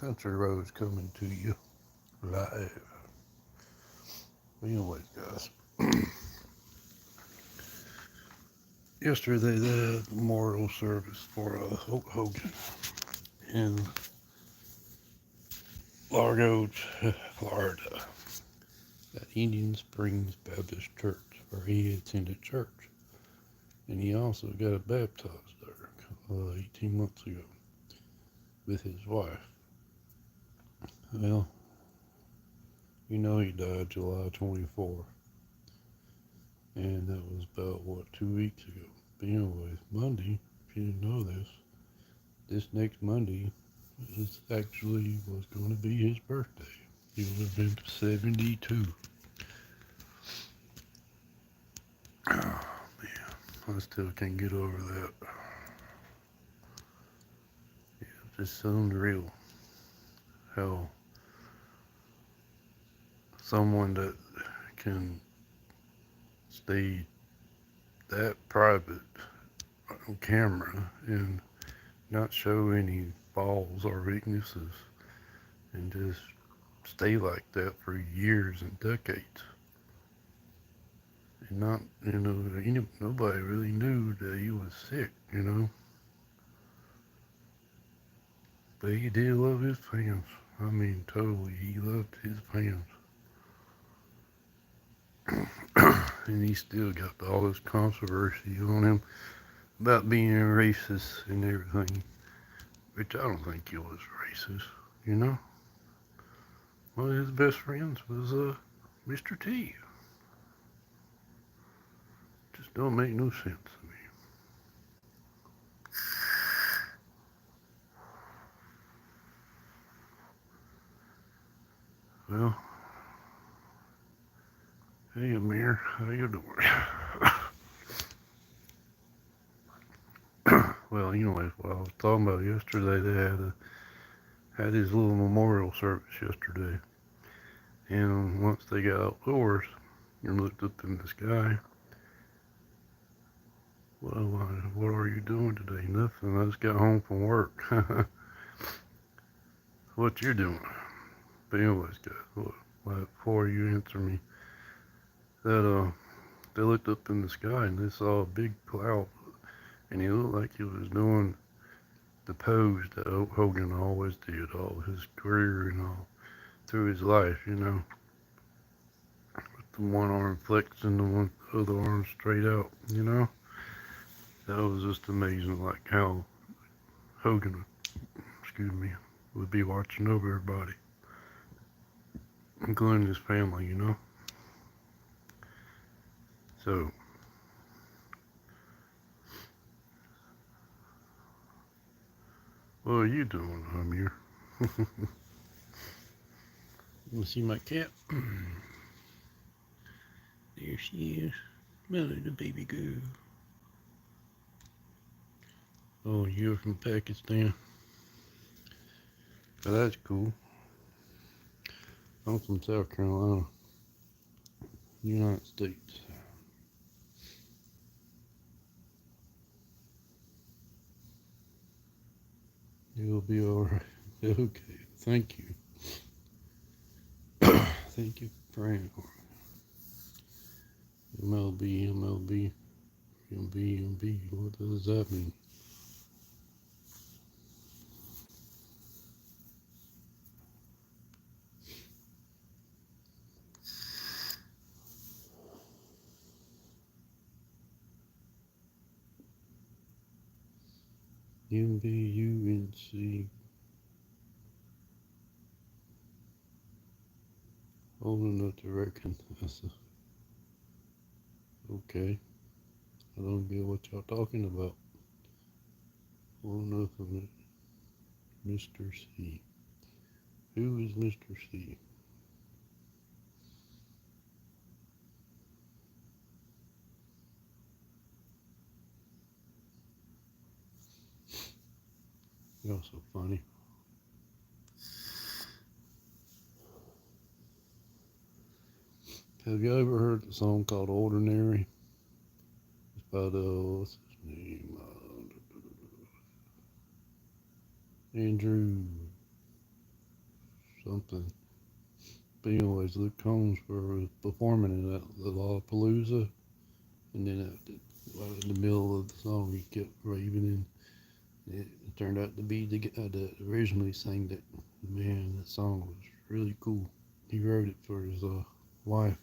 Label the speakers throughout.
Speaker 1: Country Roads coming to you live. Anyways, guys, yesterday they had a memorial service for Hulk Hogan in Largo, Florida, at Indian Springs Baptist Church, where he attended church. And he also got baptized there 18 months ago with his wife. Well, he died July 24th. And that was about, 2 weeks ago. But anyways, Monday, if you didn't know this next Monday was going to be his birthday. He would have been 72. Oh, man. I still can't get over that. Yeah, just unreal how someone that can stay that private on camera and not show any flaws or weaknesses and just stay like that for years and decades. And not, nobody really knew that he was sick. But he did love his fans. I mean, totally, he loved his fans. And he still got all this controversy on him about being racist and everything, which I don't think he was racist. One of his best friends was Mr. T. Just don't make no sense to me. Well, hey Amir, how you doing? Well, anyways, what I was talking about yesterday, they had his little memorial service yesterday, and once they got outdoors and looked up in the sky, well, what are you doing today? Nothing. I just got home from work. What you doing? But anyways, guys, before you answer me, that they looked up in the sky and they saw a big cloud, and he looked like he was doing the pose that Hogan always did all his career and all through his life. With the one arm flexed and the other arm straight out. That was just amazing, like how Hogan, excuse me, would be watching over everybody, including his family. So, what are you doing, Amir? You see my cat? There she is. Mother, the baby girl. Oh, you're from Pakistan. But that's cool. I'm from South Carolina, United States. You'll be alright. Okay, thank you. Thank you for praying for me. MLB, MLB, MB. What does that mean? MBUNC. Old enough to reckon. Okay. I don't get what y'all talking about. Old enough of it. Mr. C. Who is Mr. C? Y'all so funny. Have you ever heard the song called Ordinary? It's by what's his name? Andrew. something. But anyways, Luke Combs was performing in that Lollapalooza, and then in the middle of the song, he kept raving, and it turned out to be the guy that originally sang that. Man, that song was really cool. He wrote it for his wife.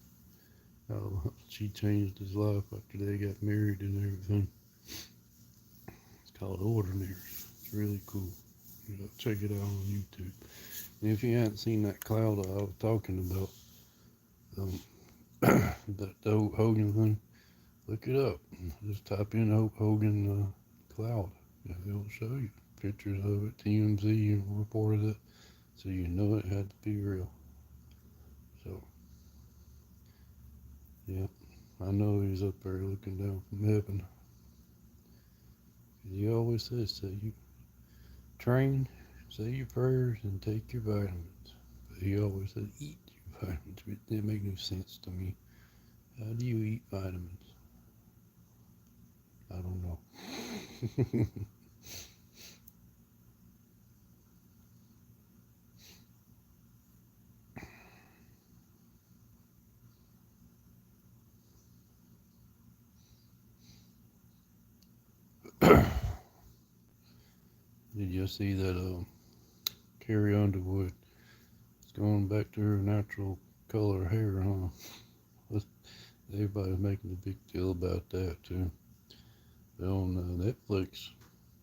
Speaker 1: She changed his life after they got married and everything. It's called Ordinaries. It's really cool. You know, check it out on YouTube. And if you haven't seen that cloud I was talking about, um, that Hulk Hogan thing, look it up. Just type in Hulk Hogan cloud. Yeah, it'll show you pictures of it. TMZ reported it, so you know it had to be real. So, yeah, I know he's up there looking down from heaven. He always says, "Say you train, say your prayers, and take your vitamins." But he always said, "Eat your vitamins." It didn't make no sense to me. How do you eat vitamins? I don't know. Did you see that Carrie Underwood is going back to her natural color hair, huh? Everybody's making a big deal about that too. But on Netflix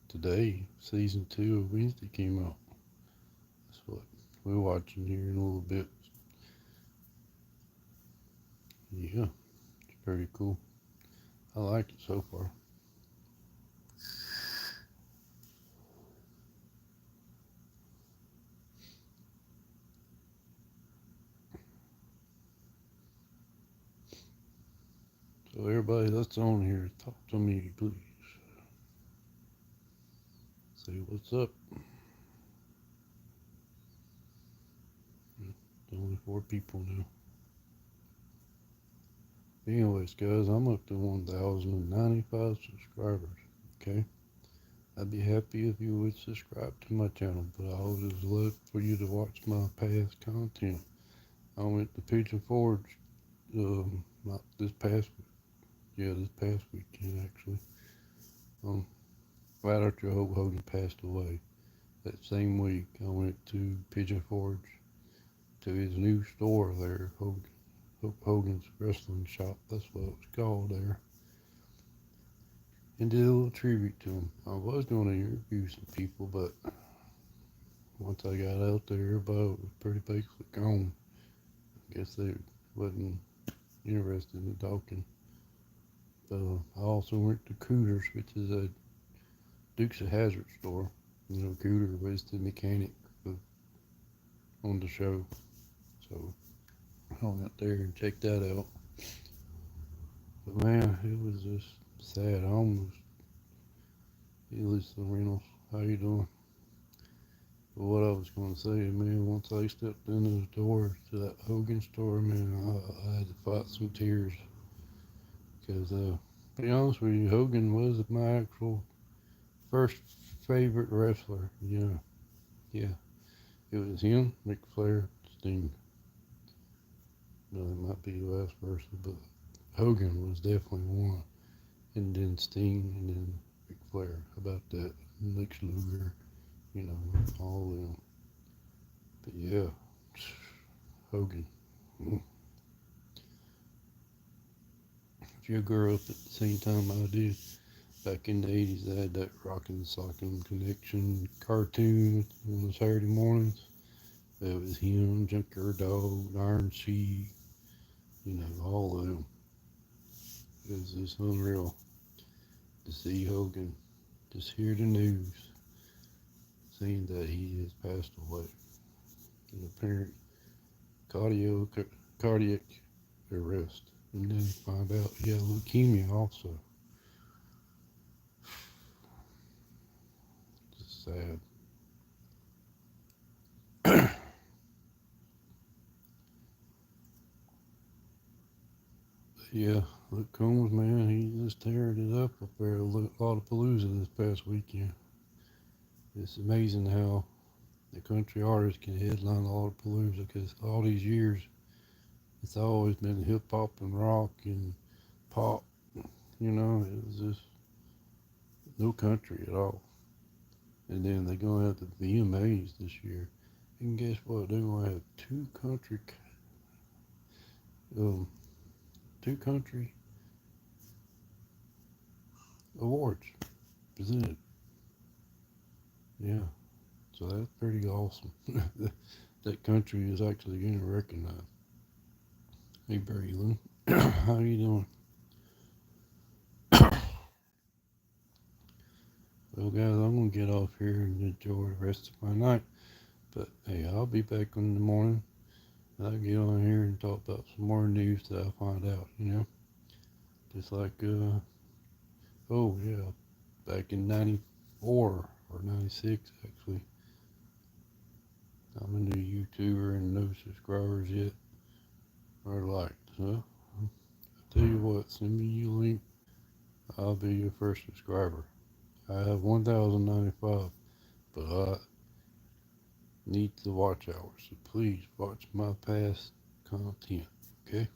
Speaker 1: today, season 2 of Wednesday came out. That's what we're watching here in a little bit. Yeah, it's pretty cool. I like it so far. So everybody that's on here, talk to me, please. Say what's up. Only 4 people now. Anyways, guys, I'm up to 1,095 subscribers. Okay, I'd be happy if you would subscribe to my channel, but I would just love for you to watch my past content. I went to Pigeon Forge, not this past, this past weekend actually. Um, right after Hulk Hogan passed away, that same week I went to Pigeon Forge to his new store there, Hulk Hogan's Wrestling Shop. That's what it was called there. And did a little tribute to him. I was going to interview some people, but once I got out there, everybody was pretty basically gone. I guess they wasn't interested in talking. I also went to Cooters, which is a Dukes of Hazzard store. You know, Cooter was the mechanic on the show. So I went out there and checked that out. But man, it was just sad. I almost, hey, Lisa Reynolds, how you doing? But what I was going to say, man, once I stepped into the door to that Hogan store, man, I had to fight some tears. Because, to be honest with you, Hogan was my actual first favorite wrestler. Yeah. It was him, Ric Flair, Sting. No, it might be vice versa, but Hogan was definitely one. And then Sting, and then Ric Flair. How about that? Lex Luger, all of them. But yeah, Hogan. If you grew up at the same time I did, back in the 80s, they had that Rockin' Sockin' Connection cartoon on the Saturday mornings. It was him, Junkyard Dog, Iron Sheik, all of them. It was just unreal to see Hogan, just hear the news, saying that he has passed away. An apparent cardiac arrest. And then find out he had leukemia also. Just sad. Yeah, Luke Combs, man, he just teared it up there at Lollapalooza this past weekend. It's amazing how the country artist can headline all the Palooza because all these years it's always been hip hop and rock and pop. You know, it was just no country at all. And then they're gonna have the VMAs this year. And guess what? They're gonna have um, two country awards presented. Yeah, so that's pretty awesome. That country is actually getting recognized. Hey, Braylon, how you doing? Well, guys, I'm gonna get off here and enjoy the rest of my night. But hey, I'll be back in the morning. I'll get on here and talk about some more news that I find out. Just like oh yeah, back in '94 or '96 actually. I'm a new YouTuber and no subscribers yet or liked. So I tell you what, send me your link. I'll be your first subscriber. I have 1,095, but I need the watch hours. So please watch my past content. Okay?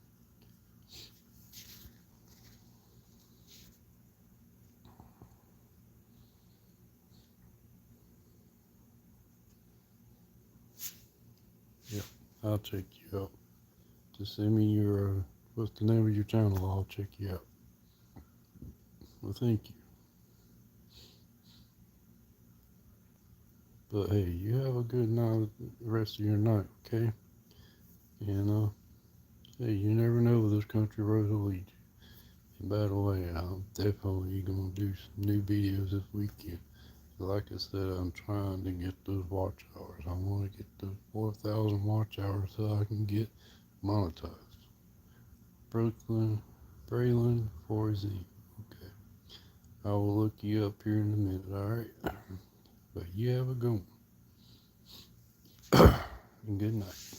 Speaker 1: Yep. I'll check you out. Just send me your what's the name of your channel? I'll check you out. Well, thank you. But hey, you have a good night, the rest of your night, okay? And hey, you never know where this country road will lead you. And by the way, I'm definitely gonna do some new videos this weekend. Like I said, I'm trying to get those watch hours. I want to get those 4,000 watch hours so I can get monetized. Brooklyn, Braylon 4Z. Okay. I will look you up here in a minute, alright? But you have a good one. And good night.